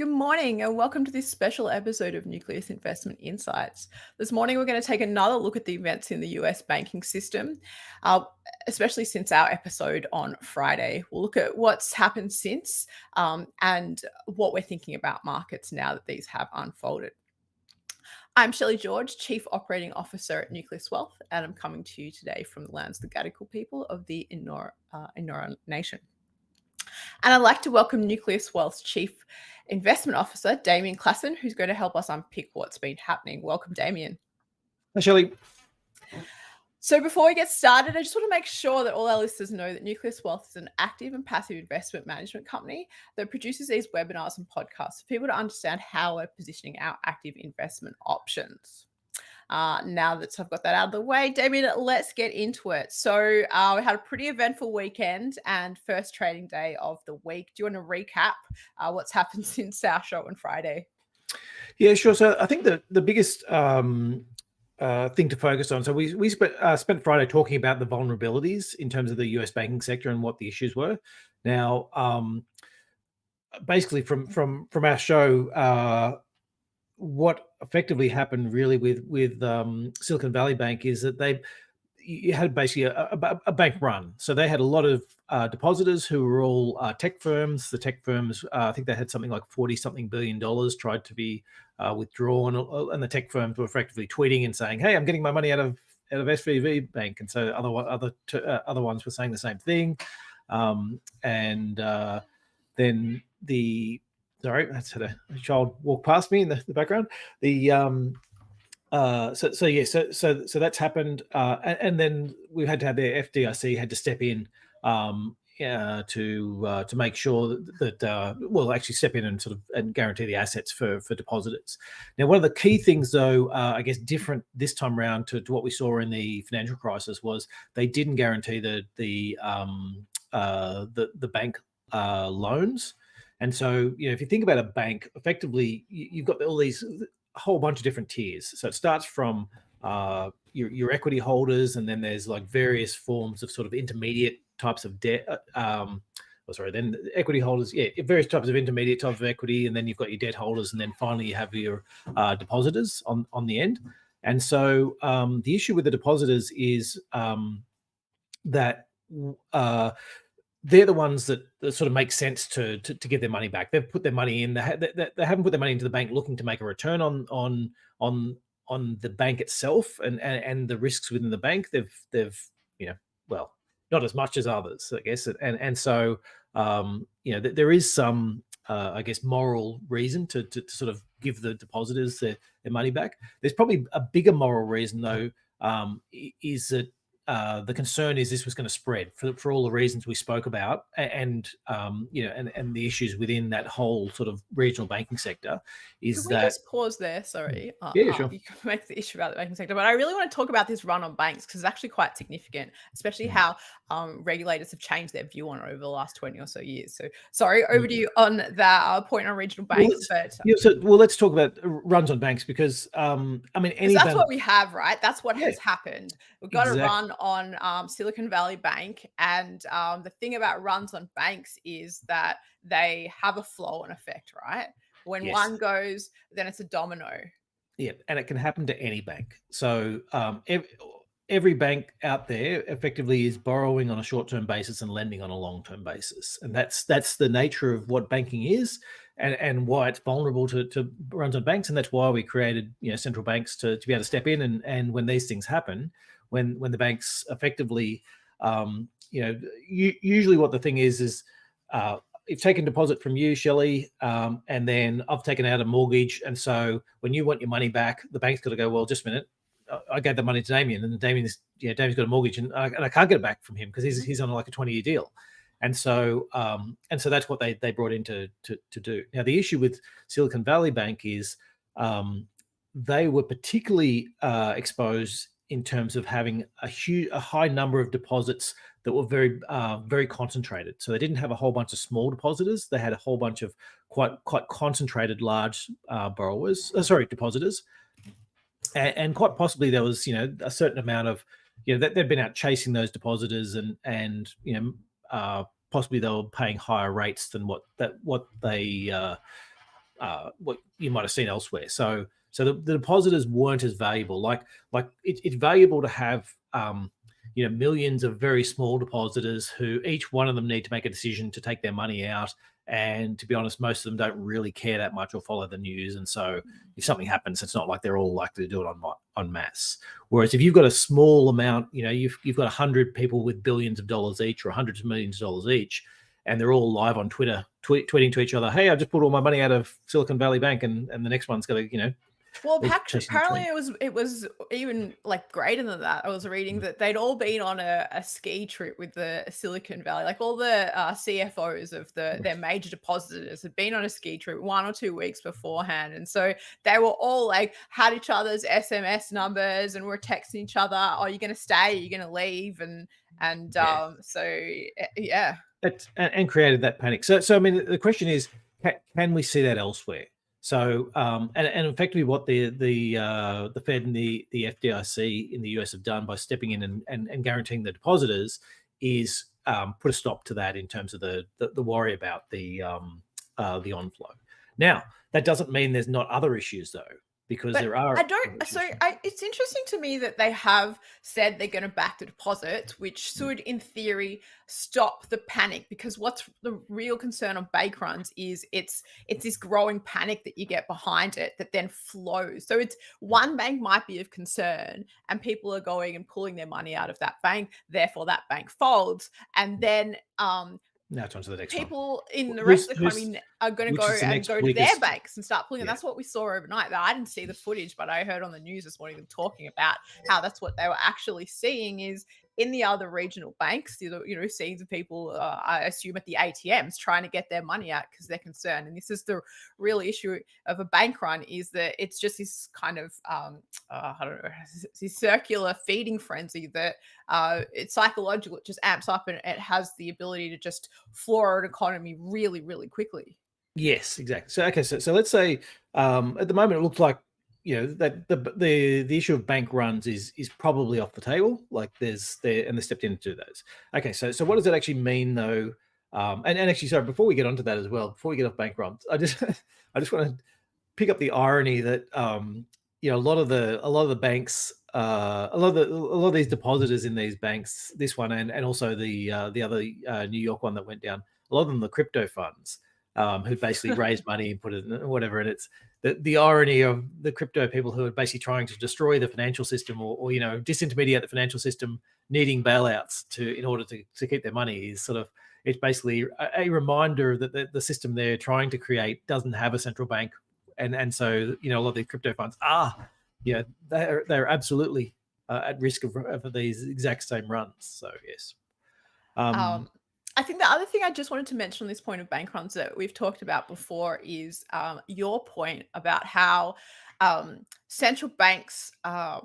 Good morning and welcome to this special episode of Nucleus Investment Insights. This morning, we're going to take another look at the events in the US banking system, uh, especially since our episode on Friday. We'll look at what's happened since and what we're thinking about markets now that these have unfolded. I'm Shelley George, Chief Operating Officer at Nucleus Wealth, and I'm coming to you today from the lands of the Gadigal people of the Eora Nation. And I'd like to welcome Nucleus Wealth's Chief Investment Officer, Damien Klassen, who's going to help us unpick what's been happening. Welcome, Damien. Hi, Shelley. So before we get started, I just want to make sure that all our listeners know that Nucleus Wealth is an active and passive investment management company that produces these webinars and podcasts for people to understand how we're positioning our active investment options. Now that I've got that out of the way, Damien, let's get into it. So we had a pretty eventful weekend and first trading day of the week. Do you want to recap what's happened since our show on Friday? Yeah, sure. So I think the biggest thing to focus on. So we spent Friday talking about the vulnerabilities in terms of the US banking sector and what the issues were. Now, basically from our show, what effectively happened really with Silicon Valley Bank is that you had basically a bank run. So they had a lot of depositors who were all tech firms. The tech firms, I think they had something like $40-something billion tried to be withdrawn, and the tech firms were effectively tweeting and saying, "Hey, I'm getting my money out of SVB Bank," and so other ones were saying the same thing, then the sorry, that's had a child walk past me in the background. So that's happened, and then we had to have the FDIC had to step in to make sure that actually step in and guarantee the assets for depositors. Now, one of the key things, though, I guess different this time around to what we saw in the financial crisis was they didn't guarantee the bank loans. And so, if you think about a bank, effectively, you've got all these a whole bunch of different tiers. So it starts from your equity holders, and then there's like various forms of sort of intermediate types of debt. Then the equity holders, various types of intermediate types of equity, and then you've got your debt holders, and then finally you have your depositors on the end. And so the issue with the depositors is that they're the ones that sort of make sense to get their money back. They've put their money in. They haven't put their money into the bank looking to make a return on the bank itself and the risks within the bank. They've not as much as others, I guess. And so there is some I guess moral reason to sort of give the depositors their money back. There's probably a bigger moral reason though, is that the concern is this was going to spread for all the reasons we spoke about, and the issues within that whole sort of regional banking sector. Is Can we just pause there? Sorry. Yeah, sure. You can make the issue about the banking sector, but I really want to talk about this run on banks because it's actually quite significant, especially how regulators have changed their view on it over the last 20 or so years. So sorry, over to you on that point on regional banks. Let's talk about runs on banks because that's what we have, right? That's what has happened. We've got Exactly. a run on Silicon Valley Bank, and the thing about runs on banks is that they have a flow-on effect, right? When one goes, then it's a domino. Yeah, and it can happen to any bank. So every bank out there effectively is borrowing on a short-term basis and lending on a long-term basis, and that's the nature of what banking is, and why it's vulnerable to runs on banks, and that's why we created central banks to be able to step in and when these things happen, when the banks effectively, usually what the thing is you've taken deposit from you, Shelley, and then I've taken out a mortgage, and so when you want your money back, the bank's got to go, well, just a minute, I gave the money to Damien, and Damien's got a mortgage, and I can't get it back from him because he's on like a 20-year deal, and so that's what they brought in to do. Now the issue with Silicon Valley Bank is they were particularly exposed in terms of having a high number of deposits that were very concentrated. So they didn't have a whole bunch of small depositors. They had a whole bunch of quite concentrated large depositors. And quite possibly there was, a certain amount of, that they've been out chasing those depositors and possibly they were paying higher rates than what they what you might have seen elsewhere. So the depositors weren't as valuable. Like it's valuable to have millions of very small depositors who each one of them need to make a decision to take their money out. And to be honest, most of them don't really care that much or follow the news. And so if something happens, it's not like they're all likely to do it en masse. Whereas if you've got a small amount, you've got 100 people with billions of dollars each or hundreds of millions of dollars each, and they're all live on Twitter, tweeting to each other, "Hey, I just pulled all my money out of Silicon Valley Bank," and the next one's got to, Well, apparently it was even like greater than that. I was reading that they'd all been on a ski trip with the Silicon Valley, like all the CFOs of their major depositors had been on a ski trip 1 or 2 weeks beforehand, and so they were all like had each other's SMS numbers and were texting each other, "Oh, you're going to stay? Are you going to leave?" And yeah. And created that panic. So I mean, the question is, can we see that elsewhere? So and effectively, what the Fed and the FDIC in the US have done by stepping in and guaranteeing the depositors is put a stop to that in terms of the worry about the onflow. Now, that doesn't mean there's not other issues though, because there are. It's interesting to me that they have said they're going to back the deposits, which should, in theory, stop the panic. Because what's the real concern of Bankruns is it's this growing panic that you get behind it that then flows. So it's one bank might be of concern, and people are going and pulling their money out of that bank. Therefore, that bank folds, and then now it's on to the next people in the rest of the economy are going to go to their banks and start pulling. And that's what we saw overnight. I didn't see the footage, but I heard on the news this morning them talking about how that's what they were actually seeing is in the other regional banks, seeing the people, I assume at the ATMs trying to get their money out because they're concerned. And this is the real issue of a bank run, is that it's just this kind of, I don't know, this circular feeding frenzy that it's psychological. It just amps up and it has the ability to just floor an economy really, really quickly. Yes, exactly. So, okay. So let's say at the moment it looks like, that the issue of bank runs is probably off the table. Like they stepped in to do those. Okay, so what does it actually mean though? And actually, sorry, before we get onto that as well, before we get off bank runs, I just want to pick up the irony that a lot of the banks, a lot of these depositors in these banks, this one and also the other New York one that went down, a lot of them the crypto funds who basically raised money and put it in whatever, and it's the irony of the crypto people who are basically trying to destroy the financial system or disintermediate the financial system, needing bailouts in order to keep their money is sort of, it's basically a reminder that the system they're trying to create doesn't have a central bank, and so a lot of these crypto funds they're absolutely at risk of these exact same runs. So yes. I think the other thing I just wanted to mention on this point of bank runs that we've talked about before is your point about how central banks, I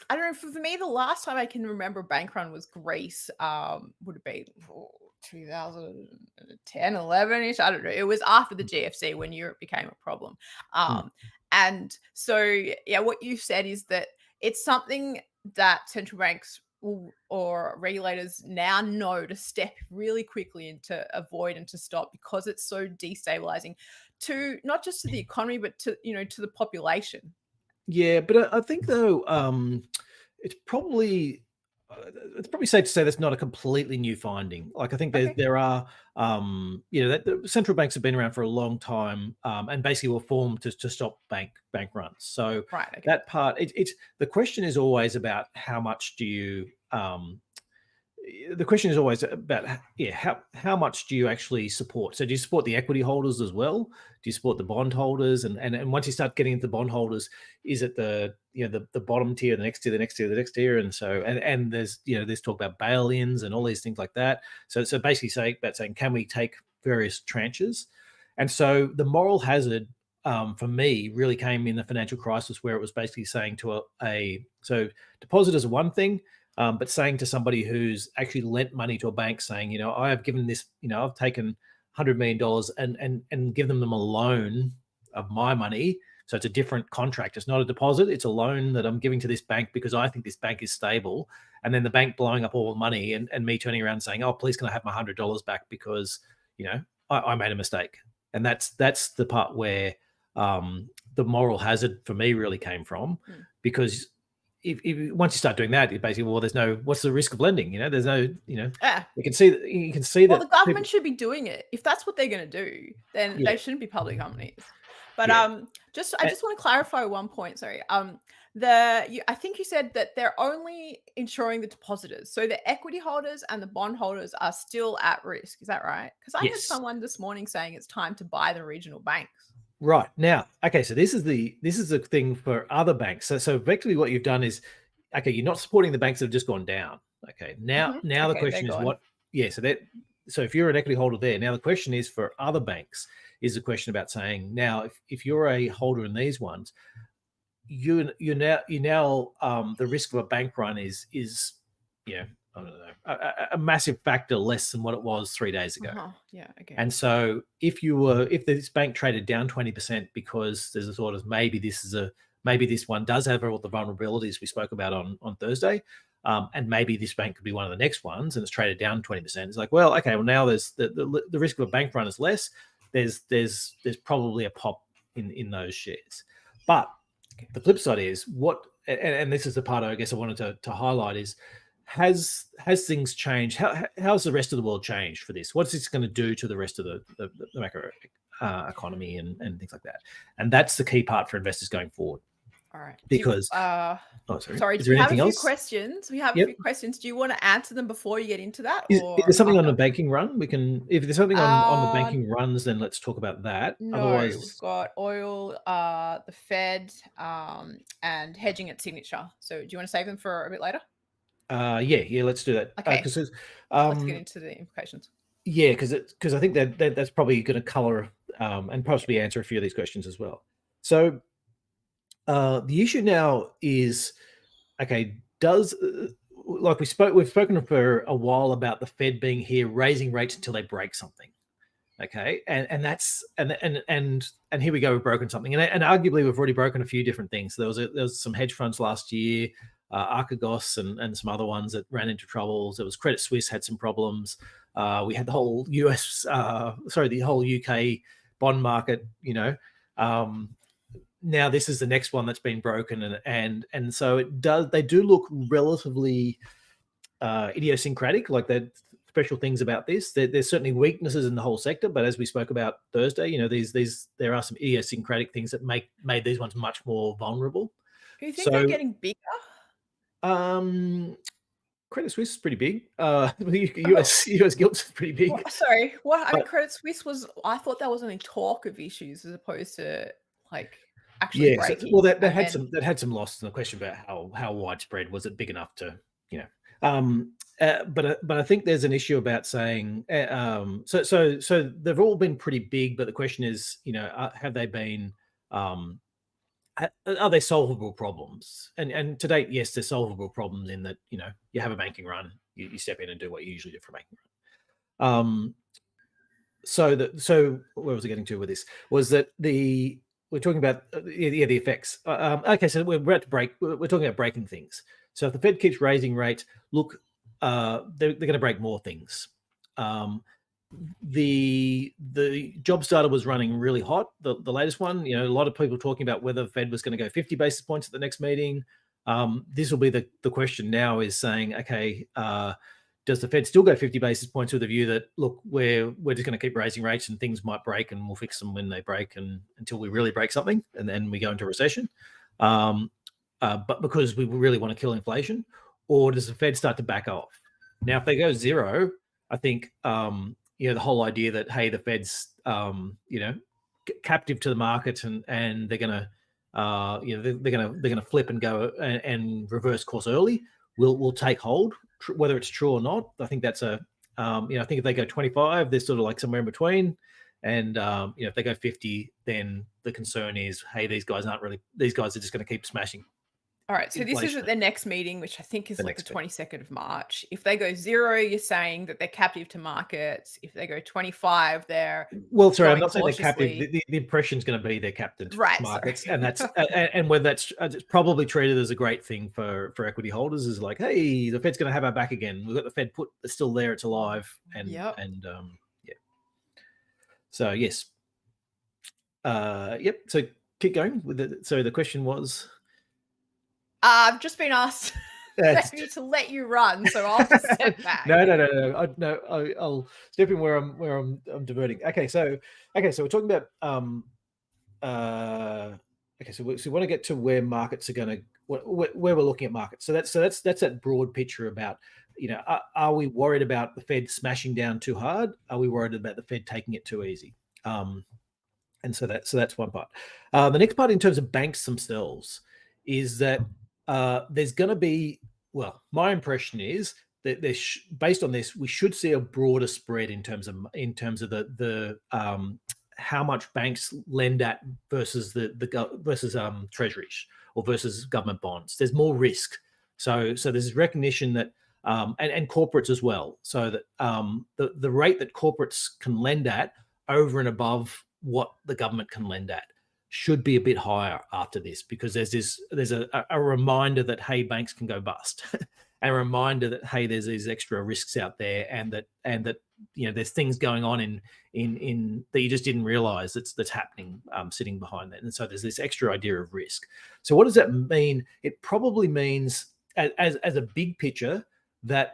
don't know, for me, the last time I can remember bank run was Greece, would have been 2010, 11-ish. I don't know. It was after the GFC when Europe became a problem. And so, yeah, what you said is that it's something that central banks or regulators now know to step really quickly and to avoid and to stop, because it's so destabilizing to not just to the economy, but to the population. Yeah, but I think though it's probably safe to say that's not a completely new finding. Like I think there are that the central banks have been around for a long time and basically were formed to stop bank runs. So that part, it's the question is always about how much do you the question is always about how much do you actually support? So do you support the equity holders as well? Do you support the bond holders? And once you start getting into the bond holders, is it the bottom tier, the next tier, the next tier, the next tier? And so and there's there's talk about bail-ins and all these things like that. So basically saying can we take various tranches? And so the moral hazard for me really came in the financial crisis, where it was basically saying to so depositors are one thing. But saying to somebody who's actually lent money to a bank, saying, I have given this, I've taken $100 million and given them a loan of my money. So it's a different contract. It's not a deposit. It's a loan that I'm giving to this bank because I think this bank is stable. And then the bank blowing up all the money and me turning around saying, oh, please, can I have my $100 back because, I made a mistake. And that's the part where the moral hazard for me really came from, because if once you start doing that, it basically, well, there's no, what's the risk of lending? There's no, Yeah. you can see Well, that the government should be doing it. If that's what they're going to do, then yeah, they shouldn't be public companies. But yeah, I just want to clarify one point. Sorry. I think you said that they're only insuring the depositors, so the equity holders and the bond holders are still at risk. Is that right? Because I heard yes. someone this morning saying it's time to buy the regional banks. Right. Now, okay, so this is the thing for other banks. So effectively what you've done is, okay, you're not supporting the banks that have just gone down. Okay. Now the Okay, they're question is gone. what, yeah, so if you're an equity holder there, now the question is for other banks is the question about saying, now if you're a holder in these ones, you now the risk of a bank run is I don't know, a massive factor less than what it was 3 days ago. Yeah. Okay. And so if this bank traded down 20% because there's a sort of maybe this one does have all the vulnerabilities we spoke about on Thursday, and maybe this bank could be one of the next ones, and it's traded down 20%. It's like, well, okay, well now there's the risk of a bank run is less. There's probably a pop in those shares. But the flip side is and this is the part I guess I wanted to highlight is, has things changed? How's the rest of the world changed for this? What's this going to do to the rest of the macro economy and things like that? And that's the key part for investors going forward. All right. Because sorry, is there anything else? Questions. We have a Yep. few questions. Do you want to answer them before you get into that? Is Or there something on after? the banking run? If there's something on the banking runs, then let's talk about that. No, Otherwise, we've got oil, the Fed, and hedging at signature. So do you want to save them for a bit later? yeah, let's do that. Okay. Because Let's get into the implications. yeah, because I think that's probably going to color and possibly answer a few of these questions as well. So the issue now is, okay, we've spoken for a while about the Fed being here raising rates until they break something. Okay, and that's and here we go, we've broken something, and arguably we've already broken a few different things. There was some hedge funds last year, Archegos and some other ones that ran into troubles. There was Credit Suisse had some problems. We had the whole the whole UK bond market. Now this is the next one that's been broken, and so they do look relatively idiosyncratic, like that. Special things about this. There's certainly weaknesses in the whole sector, but as we spoke about Thursday, there are some idiosyncratic things that made these ones much more vulnerable. Do you think they're getting bigger? Credit Suisse is pretty big. US gilts is pretty big. Sorry, what? I mean, Credit Suisse was. I thought that was only talk of issues as opposed to like actually breaking. Well, that had some losses. And the question about how widespread was it, big enough to but I think there's an issue about saying so they've all been pretty big, but the question is, have they been are they solvable problems? And to date, yes, they're solvable problems in that you have a banking run, you step in and do what you usually do for a banking run. So where was I getting to with this? Was that we're talking about the effects. Okay, so we're about to break. We're talking about breaking things. So if the Fed keeps raising rates, look, they're going to break more things. The jobs data was running really hot. The latest one, a lot of people talking about whether the Fed was going to go 50 basis points at the next meeting. This will be the question now, is saying, okay, does the Fed still go 50 basis points with a view that, look, we're just going to keep raising rates and things might break and we'll fix them when they break, and until we really break something and then we go into recession. But because we really want to kill inflation, or does the Fed start to back off? Now, if they go zero, I think the whole idea that, hey, the Fed's captive to the market and they're gonna they're gonna flip and go and reverse course early will take hold, whether it's true or not. I think that's I think if they go 25, they're sort of like somewhere in between. And if they go 50, then the concern is, hey, these guys are just going to keep smashing. All right, so this is at the next meeting, which I think is like the 22nd of March. If they go zero, you're saying that they're captive to markets. If they go 25, they're sorry, I'm not saying they're captive. The impression is going to be they're captive to markets, and that's and whether it's probably treated as a great thing for equity holders, is like, hey, the Fed's going to have our back again. We've got the Fed put, it's still there, it's alive, and yeah. So yes. Yep. So keep going with it. So the question was. I've just been asked maybe to let you run, so I'll just step back. No. I'll step in where I'm diverting. Okay, so we're talking about okay, so we want to get to where markets are going to where we're looking at markets. So that's that broad picture about, are we worried about the Fed smashing down too hard? Are we worried about the Fed taking it too easy? And so that's one part. The next part, in terms of banks themselves, is that there's going to be, well, my impression is that based on this, we should see a broader spread in terms of the how much banks lend at versus versus treasuries or versus government bonds. There's more risk, so there's recognition that and corporates as well, so that the rate that corporates can lend at over and above what the government can lend at should be a bit higher after this, because there's a reminder that, hey, banks can go bust, and a reminder that, hey, there's these extra risks out there, and that there's things going on in that you just didn't realize that's happening, sitting behind that. And so there's this extra idea of risk. So what does that mean? It probably means, as a big picture, that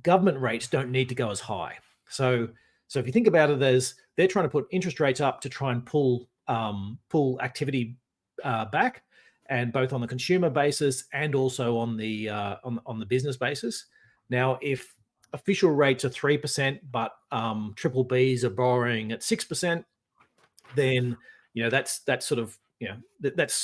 government rates don't need to go as high. So if you think about it, they're trying to put interest rates up to try and pull activity back, and both on the consumer basis and also on the business basis. Now, if official rates are 3%, but triple Bs are borrowing at 6%, then that's sort of that's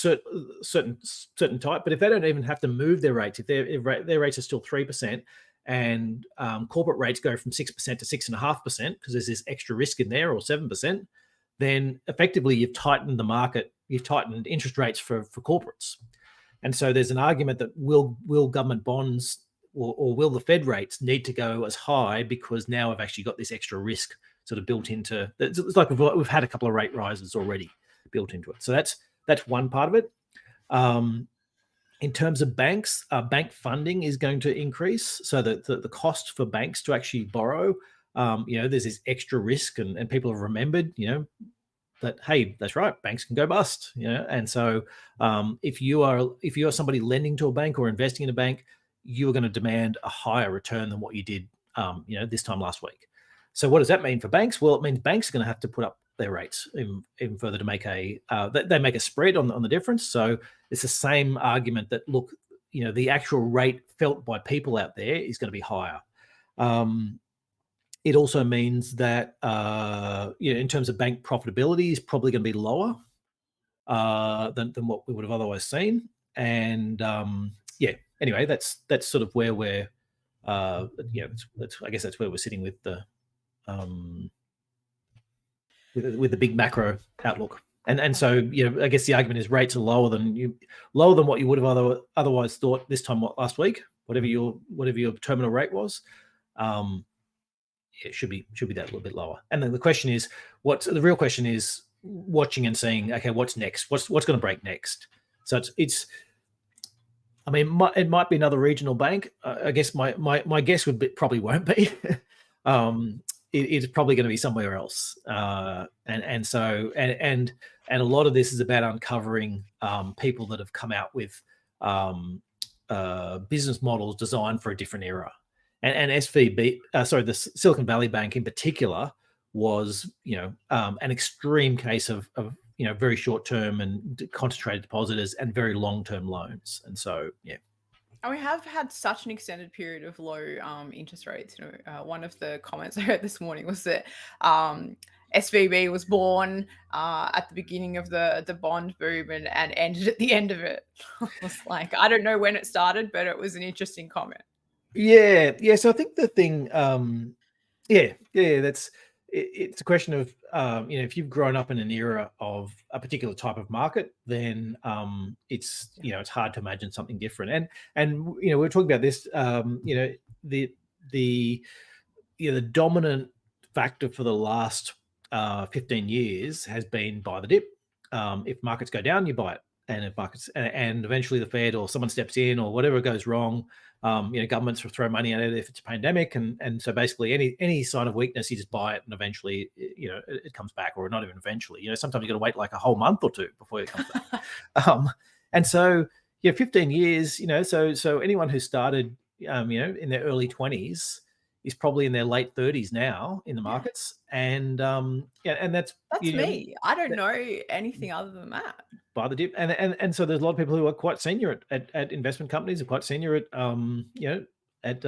certain type. But if they don't even have to move their rates, if their rates are still 3%, and corporate rates go from 6% to 6.5% because there's this extra risk in there, or 7%, then effectively you've tightened the market, you've tightened interest rates for corporates. And so there's an argument that will government bonds or will the Fed rates need to go as high, because now we've actually got this extra risk sort of built into it. It's like we've had a couple of rate rises already built into it. So that's one part of it. In terms of banks, bank funding is going to increase, so that the cost for banks to actually borrow, there's this extra risk, and people have remembered, that, hey, that's right, banks can go bust, and so if you are somebody lending to a bank or investing in a bank, you are going to demand a higher return than what you did, this time last week. So what does that mean for banks? Well, it means banks are going to have to put up their rates even further to make they make a spread on the difference. So it's the same argument that, look, the actual rate felt by people out there is going to be higher. It also means that in terms of bank profitability, is probably going to be lower than what we would have otherwise seen. And anyway, that's sort of where we're I guess that's where we're sitting with the with the big macro outlook. And so I guess the argument is rates are lower than what you would have otherwise thought this time last week, whatever your terminal rate was. It should be that little bit lower. And then the question is, the real question is watching and seeing, okay, what's next? What's going to break next? So it's I mean, it might be another regional bank. I guess my guess would be probably won't be. It's probably going to be somewhere else. And so a lot of this is about uncovering people that have come out with business models designed for a different era. And SVB, the Silicon Valley Bank in particular, was an extreme case of very short term and concentrated depositors and very long term loans. And so And we have had such an extended period of low interest rates. One of the comments I heard this morning was that SVB was born at the beginning of the bond boom and ended at the end of it. I was like, I don't know when it started, but it was an interesting comment. Yeah. So I think the thing, it's a question of, if you've grown up in an era of a particular type of market, then it's hard to imagine something different. And we're talking about this, the dominant factor for the last 15 years has been buy the dip. If markets go down, you buy it. and if markets and eventually the Fed or someone steps in or whatever goes wrong, governments will throw money at it if it's a pandemic, and so basically any sign of weakness, you just buy it, and eventually, it comes back, or not even eventually. Sometimes you got to wait like a whole month or two before it comes back. And so 15 years, so anyone who started, in their early 20s is probably in their late 30s now in the markets, and and that's me. I don't know anything other than that. Buy the dip, and so there's a lot of people who are quite senior at investment companies, and quite senior at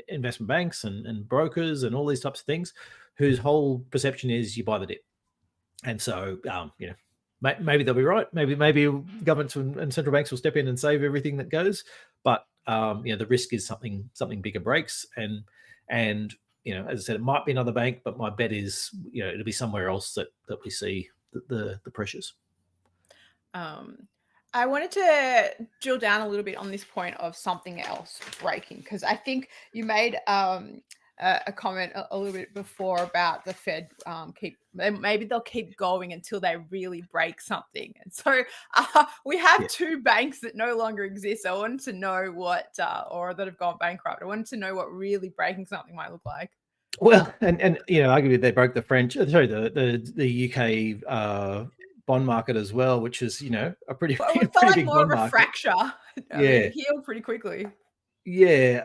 investment banks and brokers and all these types of things, whose whole perception is you buy the dip. And so maybe they'll be right. Maybe governments and central banks will step in and save everything that goes, but the risk is something bigger breaks, and as I said, it might be another bank, but my bet is it'll be somewhere else that we see the pressures. I wanted to drill down a little bit on this point of something else breaking, because I think you made a comment a little bit before about the Fed maybe they'll keep going until they really break something. And so we have two banks that no longer exist. I wanted to know what, or that have gone bankrupt. I wanted to know what really breaking something might look like. Well, and arguably they broke the UK bond market as well, which is a pretty It felt pretty like big more of bond a market. fracture. It healed pretty quickly. Yeah.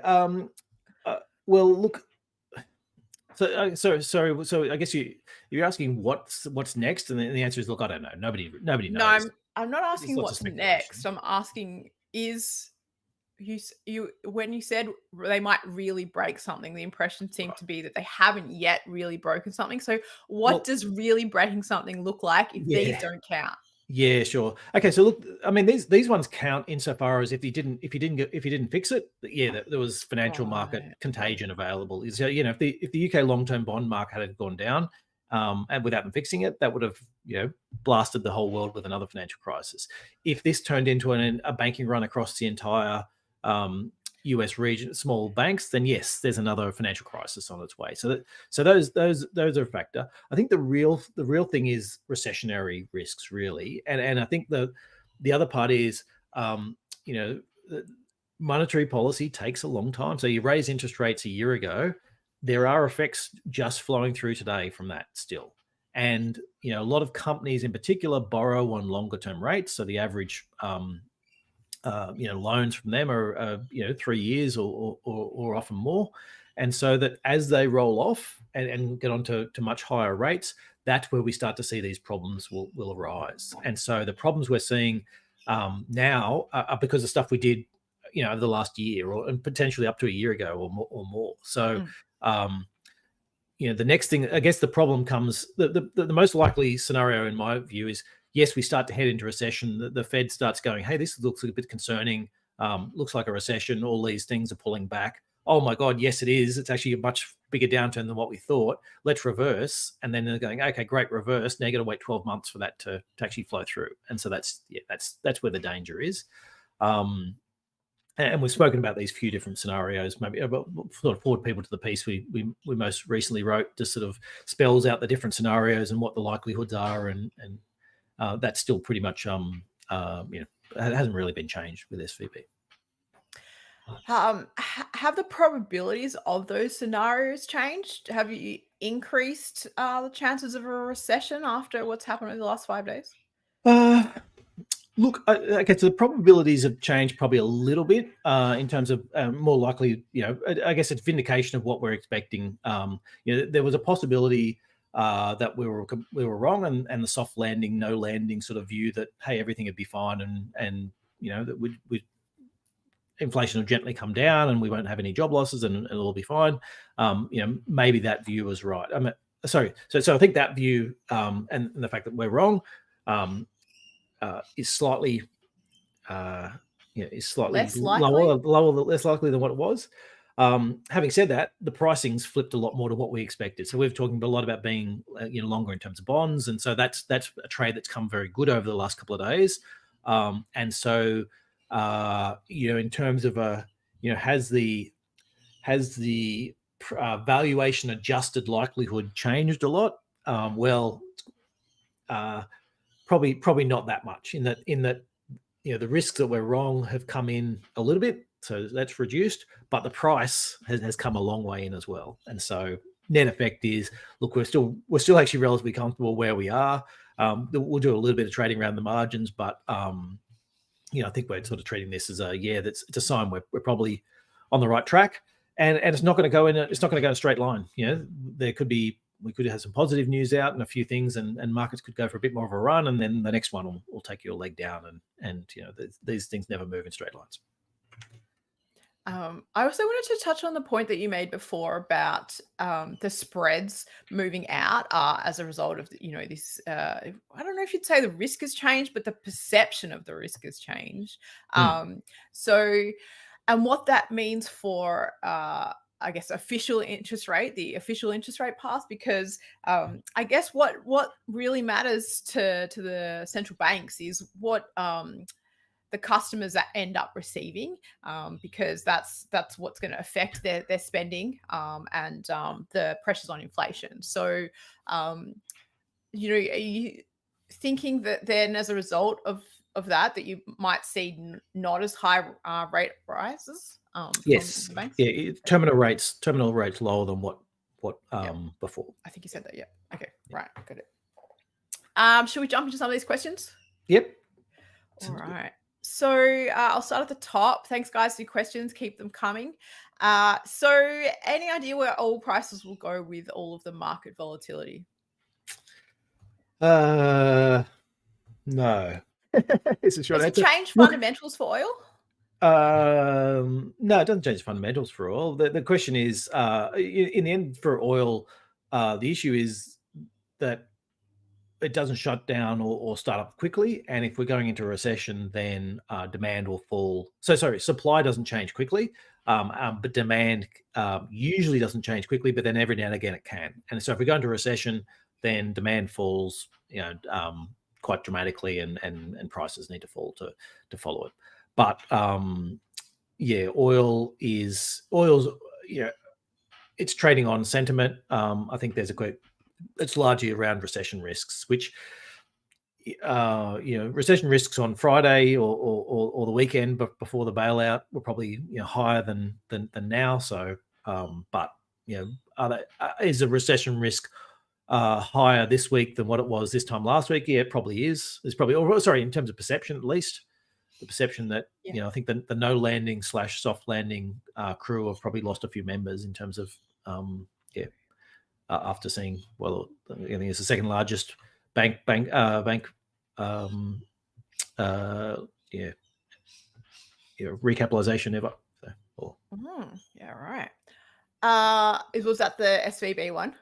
Well, look. So I guess you're asking what's next, and the answer is, look, I don't know. Nobody knows. No, I'm not asking what's next. I'm asking, is you when you said they might really break something, the impression seemed to be that they haven't yet really broken something. So what does really breaking something look like if these don't count? Yeah, sure. Okay, so look, I mean, these ones count insofar as if you didn't fix it, there was financial market contagion available. So if the UK long-term bond market had gone down, and without them fixing it, that would have blasted the whole world with another financial crisis. If this turned into a banking run across the entire US region, small banks, then yes, there's another financial crisis on its way. So those are a factor. I think the real thing is recessionary risks, really, and I think the other part is monetary policy takes a long time. So you raise interest rates a year ago, there are effects just flowing through today from that still. And a lot of companies in particular borrow on longer term rates. So the average loans from them are 3 years or often more, and so that as they roll off and get on to much higher rates, that's where we start to see these problems will arise. And so the problems we're seeing now are because of stuff we did over the last year, and potentially up to a year ago or more. So the next thing, I guess, the problem comes, the most likely scenario in my view is, yes, we start to head into recession. The Fed starts going, hey, this looks a bit concerning. Looks like a recession. All these things are pulling back. Oh my God, yes, it is. It's actually a much bigger downturn than what we thought. Let's reverse. And then they're going, okay, great, reverse. Now you got to wait 12 months for that to actually flow through. And so that's where the danger is. And we've spoken about these few different scenarios, maybe sort of forward people to the piece we most recently wrote, just sort of spells out the different scenarios and what the likelihoods are, and that's still pretty much it hasn't really been changed with SVB. Have the probabilities of those scenarios changed? Have you increased the chances of a recession after what's happened over the last 5 days? Look, okay, so the probabilities have changed probably a little bit in terms of more likely, I guess it's vindication of what we're expecting. There was a possibility that we were wrong, and the soft landing, no landing sort of view that, hey, everything would be fine, and that inflation will gently come down and we won't have any job losses and it'll all be fine. Maybe that view was right. So I think that view and the fact that we're wrong is slightly less likely than what it was. Having said that, the pricing's flipped a lot more to what we expected. So we've talking a lot about being longer in terms of bonds, and so that's a trade that's come very good over the last couple of days. And so in terms of has the valuation adjusted likelihood changed a lot? Probably not that much. In that the risks that we're wrong have come in a little bit, so that's reduced, but the price has come a long way in as well. And so net effect is, look, we're still actually relatively comfortable where we are. We'll do a little bit of trading around the margins, but I think we're sort of treating this as it's a sign we're probably on the right track, and it's not going to go in a straight line. We could have some positive news out and a few things, and markets could go for a bit more of a run, and then the next one will take your leg down, and these things never move in straight lines. I also wanted to touch on the point that you made before about the spreads moving out as a result of this. I don't know if you'd say the risk has changed, but the perception of the risk has changed. And what that means for I guess the official interest rate path, because I guess what really matters to the central banks is what the customers that end up receiving, because that's what's going to affect their spending and the pressures on inflation. So, are you thinking that then as a result of that you might see not as high rate rises? Yes, from the banks? yeah, terminal rates lower than what before. I think you said that. Yeah. Okay. Right. Got it. Should we jump into some of these questions? Yep. All right. So I'll start at the top. Thanks, guys, for your questions. Keep them coming. So any idea where oil prices will go with all of the market volatility? No. It's a short Does it answer. change fundamentals for oil? No, it doesn't change fundamentals for oil. The question is, in the end, for oil, the issue is that it doesn't shut down or start up quickly. And if we're going into a recession, then demand will fall. Supply doesn't change quickly, but demand usually doesn't change quickly, but then every now and again it can. And so if we go into a recession, then demand falls, quite dramatically, and prices need to fall to follow it. But oil's it's trading on sentiment. I think it's largely around recession risks, which recession risks on Friday or the weekend before the bailout were probably higher than now. So, but is a recession risk higher this week than what it was this time last week? Yeah, it probably is. There's probably, in terms of perception, at least, the perception that I think the no landing / soft landing crew have probably lost a few members in terms of after seeing, I think it's the second largest bank recapitalization ever. Yeah, right. Was that the SVB one?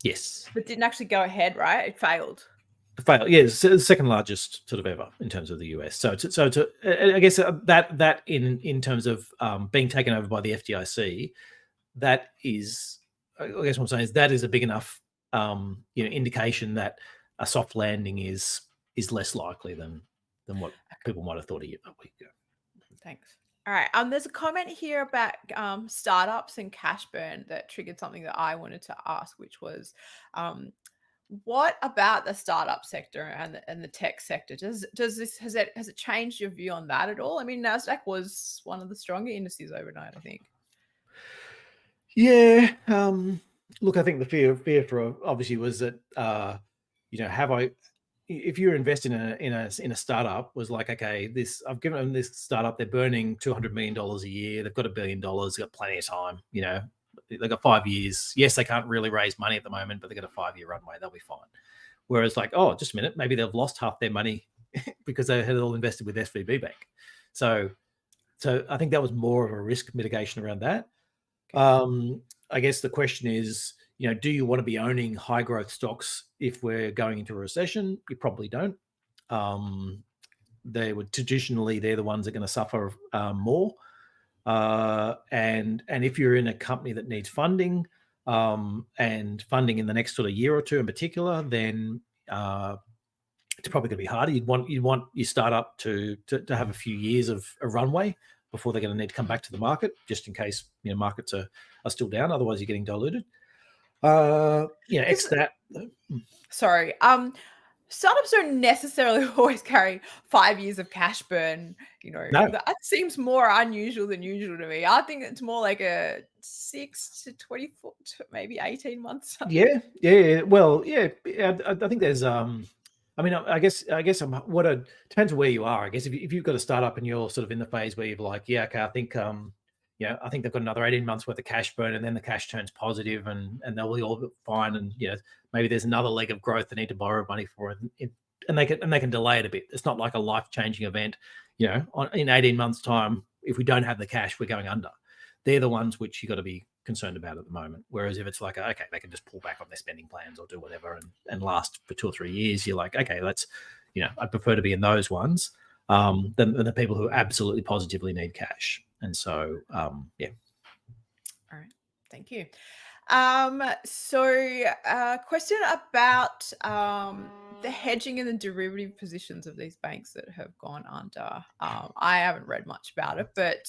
Yes. But didn't actually go ahead, right? It failed. Yeah, it's the second largest sort of ever in terms of the US. So I guess that in terms of being taken over by the FDIC, that is, I guess what I'm saying is that is a big enough indication that a soft landing is less likely than what people might have thought a week ago. Thanks. All right. There's a comment here about startups and cash burn that triggered something that I wanted to ask, which was, what about the startup sector and the tech sector? Has it changed your view on that at all? I mean, Nasdaq was one of the stronger indices overnight, I think. Yeah. Look, I think the fear for obviously was that if you're investing in a startup, was like, okay, I've given them this startup, they're burning $200 million a year, they've got $1 billion, they've got plenty of time, they've got 5 years. Yes, they can't really raise money at the moment, but they've got a 5-year runway, they'll be fine. Whereas like, oh, just a minute, maybe they've lost half their money because they had it all invested with SVB Bank. So I think that was more of a risk mitigation around that. I guess the question is, do you want to be owning high growth stocks if we're going into a recession? You probably don't. They're the ones that are going to suffer more. And if you're in a company that needs funding, and funding in the next sort of year or two in particular, then it's probably going to be harder. You'd want your startup to have a few years of a runway before they're going to need to come back to the market, just in case markets are still down. Otherwise, you're getting diluted. Sorry. Startups don't necessarily always carry 5 years of cash burn. No. That seems more unusual than usual to me. I think it's more like a 6 to 24 to maybe 18 months. Yeah. Well, yeah. I think there's I mean, I guess depends on where you are. I guess if you've got a startup and you're sort of in the phase where you're like, yeah, okay, I think I think they've got another 18 months worth of cash burn, and then the cash turns positive, and they'll be all fine, and maybe there's another leg of growth they need to borrow money for, and they can delay it a bit. It's not like a life-changing event. In 18 months' time, if we don't have the cash, we're going under. They're the ones which you got to be concerned about at the moment. Whereas if it's like, okay, they can just pull back on their spending plans or do whatever and last for 2 or 3 years, you're like, okay, I'd prefer to be in those ones than the people who absolutely positively need cash. And so, yeah. All right. Thank you. So question about the hedging and the derivative positions of these banks that have gone under. I haven't read much about it, but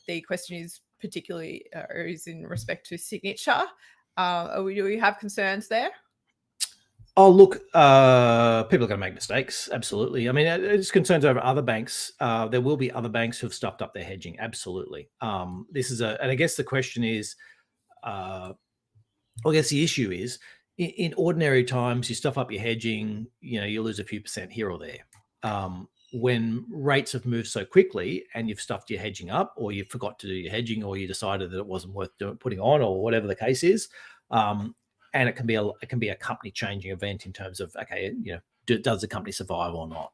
the question is particularly is in respect to Signature. Do we have concerns there? Oh, look, people are going to make mistakes. Absolutely. I mean, it's concerns over other banks. There will be other banks who've stuffed up their hedging. Absolutely. And I guess the question is, I guess the issue is, in ordinary times, you stuff up your hedging, you lose a few percent here or there. When rates have moved so quickly and you've stuffed your hedging up, or you forgot to do your hedging, or you decided that it wasn't worth putting on, or whatever the case is, and it can be a company changing event in terms of, okay, does the company survive or not?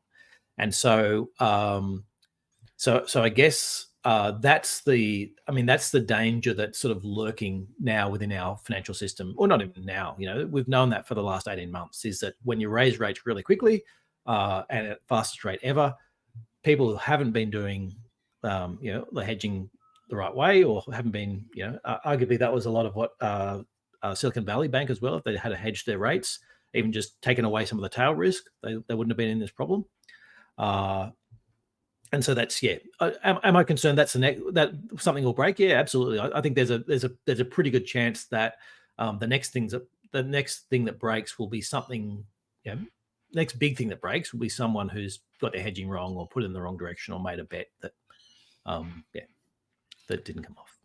And so, so I guess that's the danger that's sort of lurking now within our financial system, or not even now. We've known that for the last 18 months, is that when you raise rates really quickly and at fastest rate ever, people who haven't been doing the hedging the right way, or haven't been, arguably that was a lot of what Silicon Valley Bank as well. If they had to hedge their rates, even just taken away some of the tail risk, they wouldn't have been in this problem. And so that's, am I concerned that something will break? Yeah, absolutely. I think there's a pretty good chance that the next thing that breaks will be something. Next big thing that breaks will be someone who's got their hedging wrong, or put in the wrong direction, or made a bet that that didn't come off.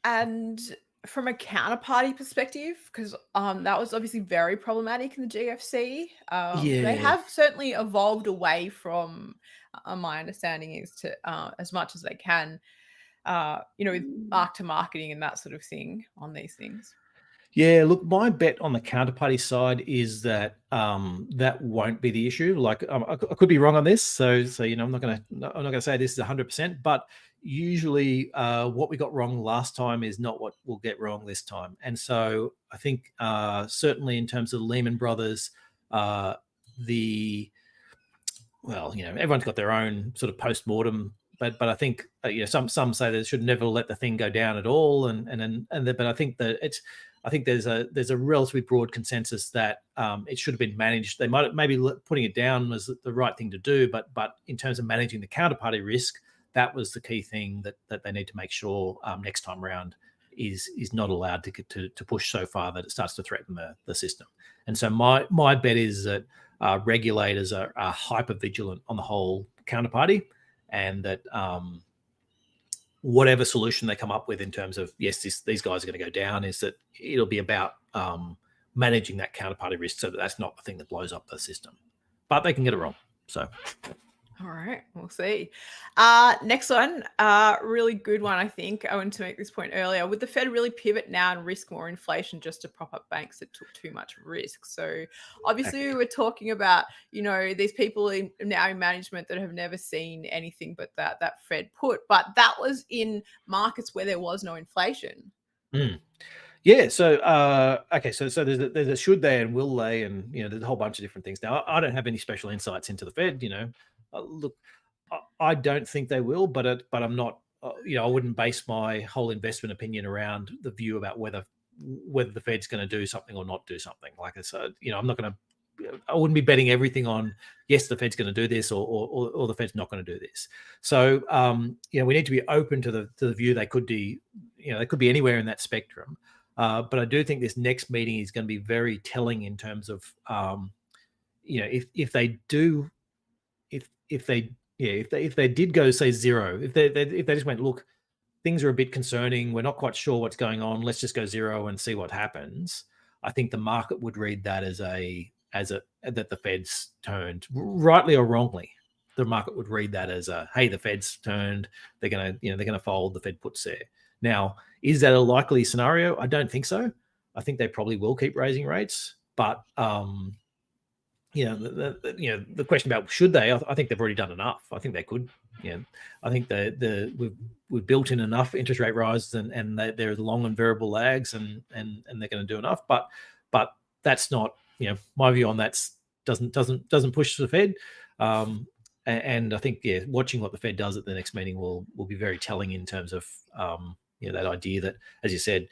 And from a counterparty perspective, because that was obviously very problematic in the GFC. They have certainly evolved away from, my understanding is, to as much as they can, with mark to marketing and that sort of thing on these things. Yeah, look, my bet on the counterparty side is that that won't be the issue. Like, I could be wrong on this, so I'm not going to say this is 100%, but usually what we got wrong last time is not what we'll get wrong this time. And so I think certainly in terms of Lehman Brothers, everyone's got their own sort of post-mortem. But I think some say they should never let the thing go down at all, but I think that there's a relatively broad consensus that it should have been managed. They maybe putting it down was the right thing to do, but in terms of managing the counterparty risk, that was the key thing that they need to make sure next time around is not allowed to push so far that it starts to threaten the system. And so my bet is that regulators are hyper vigilant on the whole counterparty, and that whatever solution they come up with in terms of, yes, these guys are going to go down, is that it'll be about managing that counterparty risk so that that's not the thing that blows up the system. But they can get it wrong. So, all right, we'll see. Next one, really good one, I think. I wanted to make this point earlier. Would the Fed really pivot now and risk more inflation just to prop up banks that took too much risk? So obviously we're talking about, these people now in management that have never seen anything but that Fed put. But that was in markets where there was no inflation. Yeah. So, okay. So there's a should they and will they, and there's a whole bunch of different things. Now, I don't have any special insights into the Fed. Look, I don't think they will, but I'm not. I wouldn't base my whole investment opinion around the view about whether the Fed's going to do something or not do something. Like I said, I'm not going to. I wouldn't be betting everything on, yes, the Fed's going to do this, or the Fed's not going to do this. So, we need to be open to the view they could be. They could be anywhere in that spectrum. But I do think this next meeting is going to be very telling in terms of if they do, if they did go say zero, if they just went, look, things are a bit concerning, we're not quite sure what's going on, let's just go zero and see what happens. I think the market would read that as that the Fed's turned, rightly or wrongly. The market would read that as hey, the Fed's turned, they're gonna fold, the Fed puts there. Now, is that a likely scenario? I don't think so. I think they probably will keep raising rates, but the question about should they? I think they've already done enough. I think they could. I think we've built in enough interest rate rises, and there's long and variable lags, and they're going to do enough. But that's not my view on that. Doesn't push the Fed. And I think watching what the Fed does at the next meeting will be very telling in terms of that idea that, as you said,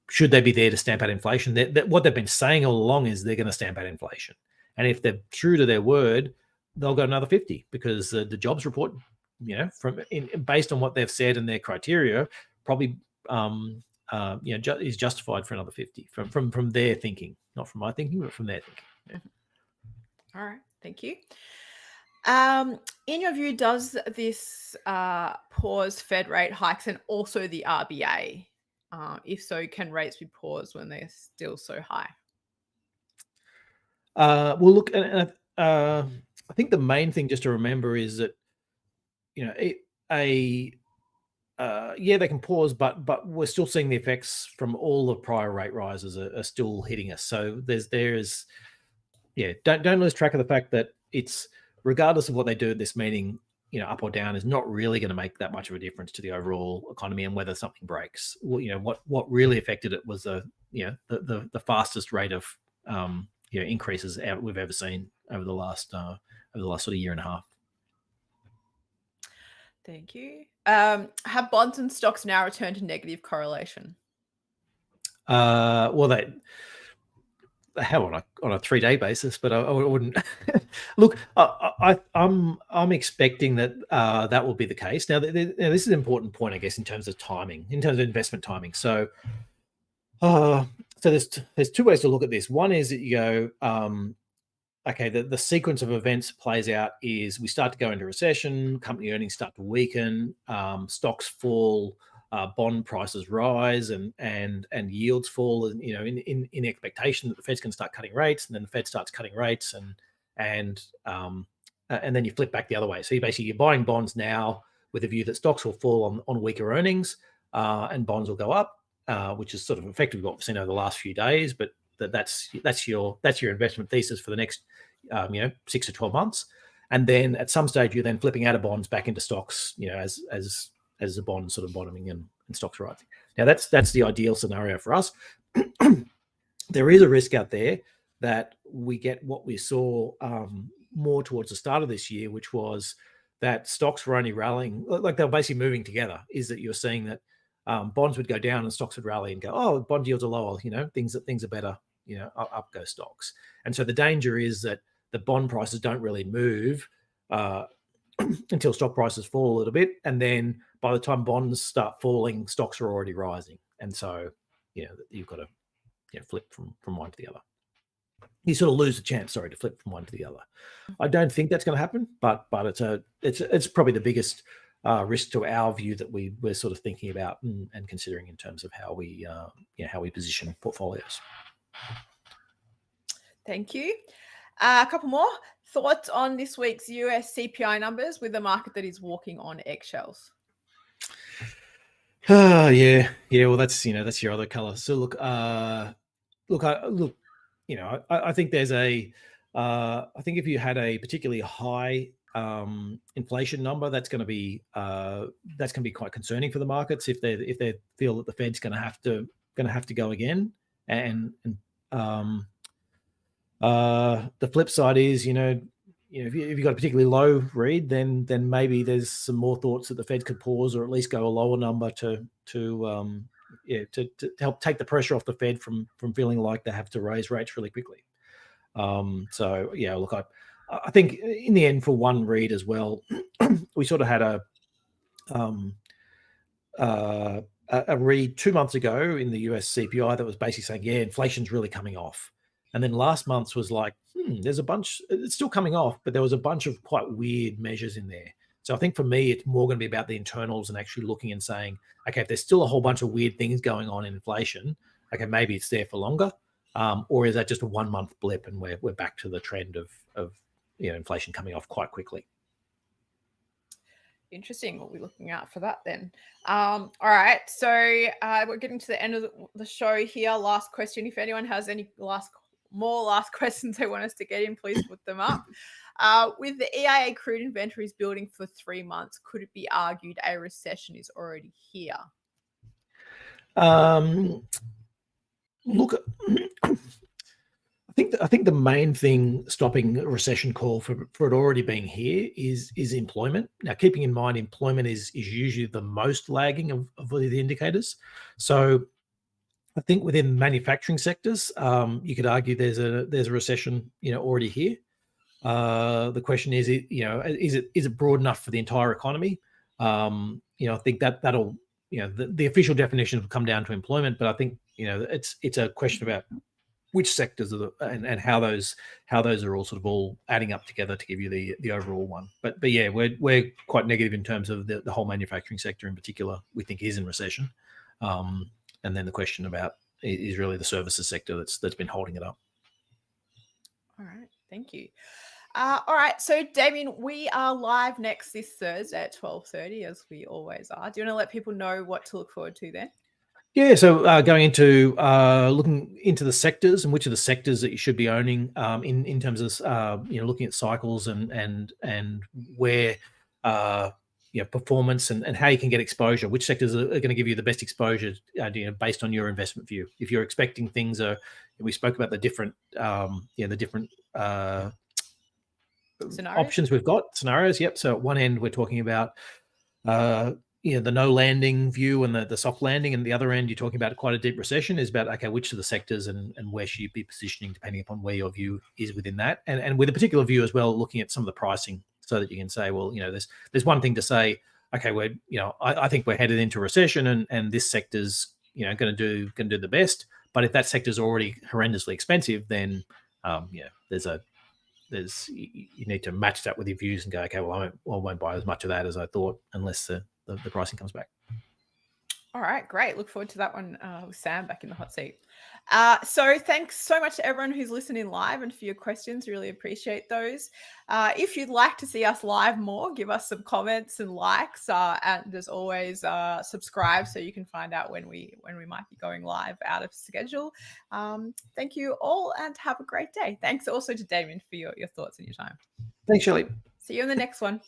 should they be there to stamp out inflation? That what they've been saying all along is they're going to stamp out inflation. And if they're true to their word, they'll go another 50 because the jobs report, based on what they've said and their criteria, probably is justified for another 50 from their thinking, not from my thinking, but from their thinking. Yeah. All right, thank you. In your view, does this pause Fed rate hikes and also the RBA? If so, can rates be paused when they're still so high? Well, look, I think the main thing just to remember is that they can pause, but we're still seeing the effects from all the prior rate rises are still hitting us. So don't lose track of the fact that it's, regardless of what they do at this meeting, up or down, is not really going to make that much of a difference to the overall economy and whether something breaks. Well, what really affected it was the fastest rate of increases we've ever seen over the last sort of year and a half. Thank you. Have bonds and stocks now returned to negative correlation? Well, they have on a 3-day basis, but I wouldn't look. I'm expecting that that will be the case. Now, this is an important point, I guess, in terms of timing, in terms of investment timing. So there's two ways to look at this. One is that you go, okay, the sequence of events plays out is we start to go into recession, company earnings start to weaken, stocks fall, bond prices rise, and yields fall, and in expectation that the Fed's going to start cutting rates, and then the Fed starts cutting rates, and then you flip back the other way. So you're buying bonds now with a view that stocks will fall on weaker earnings, and bonds will go up, which is sort of effectively what we've seen over the last few days. But that's your investment thesis for the next 6 to 12 months, and then at some stage you're then flipping out of bonds back into stocks, as the bonds sort of bottoming and stocks rising. Now that's the ideal scenario for us. There is a risk out there that we get what we saw more towards the start of this year, which was that stocks were only rallying, like they were basically moving together. Is that you're seeing that bonds would go down and stocks would rally and go, oh, bond yields are lower, things are better, up go stocks. And so the danger is that the bond prices don't really move until stock prices fall a little bit, and then by the time bonds start falling, stocks are already rising, and so you've got to flip from one to the other. You sort of lose the chance, to flip from one to the other. I don't think that's going to happen, but it's probably the biggest risk to our view that we're sort of thinking about and considering in terms of how we position portfolios. Thank you. A couple more thoughts on this week's US CPI numbers with a market that is walking on eggshells. Yeah. Well, that's your other color. So look, I think there's I think if you had a particularly high inflation number, that's going to be quite concerning for the markets if they feel that the Fed's going to have to go again. And the flip side is, if you've got a particularly low read, then maybe there's some more thoughts that the Fed could pause or at least go a lower number to help take the pressure off the Fed from feeling like they have to raise rates really quickly. So look, I think in the end, for one read as well, we sort of had a read 2 months ago in the US CPI that was basically saying, inflation's really coming off. And then last month's was like, there's a bunch, it's still coming off, but there was a bunch of quite weird measures in there. So I think for me, it's more going to be about the internals and actually looking and saying, okay, if there's still a whole bunch of weird things going on in inflation, okay, maybe it's there for longer. Or is that just a 1 month blip and we're back to the trend of inflation coming off quite quickly? Interesting. We'll be looking out for that then. All right. So we're getting to the end of the show here. Last question. If anyone has any last questions they want us to get in, please put them up. With the EIA crude inventories building for 3 months, could it be argued a recession is already here? Look, I think the main thing stopping a recession call for it already being here is employment. Now, keeping in mind, employment is usually the most lagging of the indicators. So I think within manufacturing sectors, you could argue there's a recession, already here. The question is, is it broad enough for the entire economy? I think that'll, the official definition will come down to employment, but I think, it's a question about which sectors are and how those are all sort of all adding up together to give you the overall one. But yeah, we're quite negative in terms of the whole manufacturing sector in particular. We think is in recession, and then the question about is really the services sector that's been holding it up. All right, thank you. All right, so Damien, we are live this Thursday at 12:30, as we always are. Do you want to let people know what to look forward to then? Yeah, so going into looking into the sectors and which of the sectors that you should be owning in terms of looking at cycles and where performance and how you can get exposure. Which sectors are going to give you the best exposure based on your investment view. If you're expecting things we spoke about the different options we've got, scenarios. Yep. So at one end we're talking about the no landing view and the soft landing, and the other end you're talking about quite a deep recession is about, okay, which of the sectors and where should you be positioning depending upon where your view is within that, and with a particular view as well, looking at some of the pricing so that you can say, well, there's one thing to say, okay, I think we're headed into recession and this sector's going to do the best, but if that sector's already horrendously expensive, then you need to match that with your views and go, okay, well, I won't buy as much of that as I thought unless the pricing comes back. All right, great. Look forward to that one with Sam back in the hot seat. So thanks so much to everyone who's listening live and for your questions. Really appreciate those. If you'd like to see us live more, give us some comments and likes. And as always, subscribe so you can find out when we might be going live out of schedule. Thank you all and have a great day. Thanks also to Damien for your thoughts and your time. Thanks, Shelley. See you in the next one.